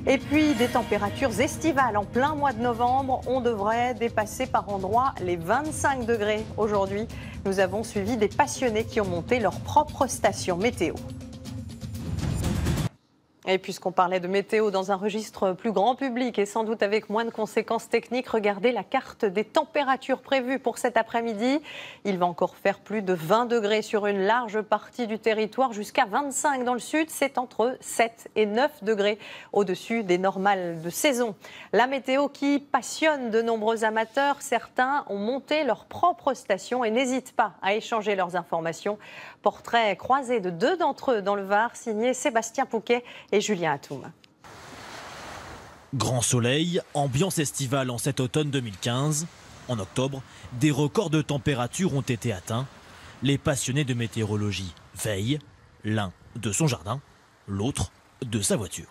Et puis des températures estivales en plein mois de novembre. On devrait dépasser par endroits les 25 degrés aujourd'hui. Nous avons suivi des passionnés qui ont monté leur propre station météo. Et puisqu'on parlait de météo dans un registre plus grand public et sans doute avec moins de conséquences techniques, regardez la carte des températures prévues pour cet après-midi. Il va encore faire plus de 20 degrés sur une large partie du territoire, jusqu'à 25 dans le sud. C'est entre 7 et 9 degrés au-dessus des normales de saison. La météo qui passionne de nombreux amateurs. Certains ont monté leur propre station et n'hésitent pas à échanger leurs informations. Portrait croisé de 2 d'entre eux dans le Var, signé Sébastien Pouquet et Julien Atoum. Grand soleil, ambiance estivale en cet automne 2015. En octobre, des records de température ont été atteints. Les passionnés de météorologie veillent, l'un de son jardin, l'autre de sa voiture.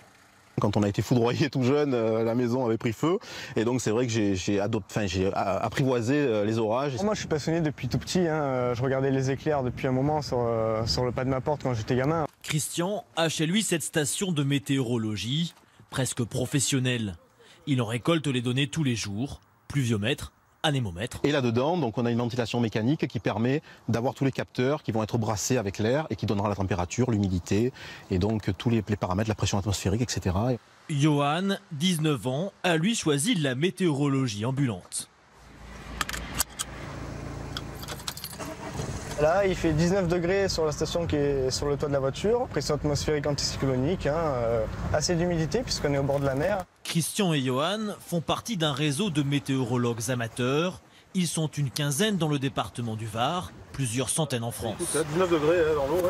Quand on a été foudroyé tout jeune, la maison avait pris feu. Et donc c'est vrai que j'ai apprivoisé les orages. Moi je suis passionné depuis tout petit. Je regardais les éclairs depuis un moment sur le pas de ma porte quand j'étais gamin. Christian a chez lui cette station de météorologie, presque professionnelle. Il en récolte les données tous les jours, pluviomètre, anémomètre. Et là-dedans, donc on a une ventilation mécanique qui permet d'avoir tous les capteurs qui vont être brassés avec l'air et qui donnera la température, l'humidité et donc tous les paramètres, la pression atmosphérique, etc. Johan, 19 ans, a lui choisi la météorologie ambulante. Là, il fait 19 degrés sur la station qui est sur le toit de la voiture. Pression atmosphérique anticyclonique, assez d'humidité puisqu'on est au bord de la mer. Christian et Johan font partie d'un réseau de météorologues amateurs. Ils sont une quinzaine dans le département du Var, plusieurs centaines en France. 19 degrés dans l'eau,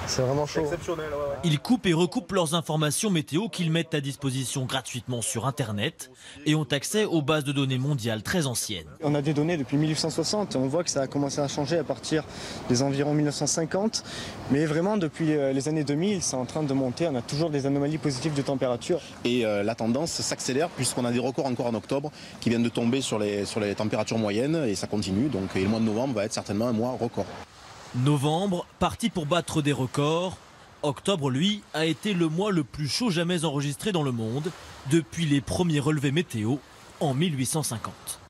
c'est vraiment chaud. Exceptionnel. Ouais. Ils coupent et recoupent leurs informations météo qu'ils mettent à disposition gratuitement sur Internet et ont accès aux bases de données mondiales très anciennes. On a des données depuis 1860 et on voit que ça a commencé à changer à partir des environs 1950. Mais vraiment, depuis les années 2000, c'est en train de monter. On a toujours des anomalies positives de température. Et la tendance s'accélère puisqu'on a des records encore en octobre qui viennent de tomber sur les températures moyennes et ça continue. Donc, et le mois de novembre va être certainement un mois record. Novembre, parti pour battre des records. Octobre, lui, a été le mois le plus chaud jamais enregistré dans le monde depuis les premiers relevés météo en 1850.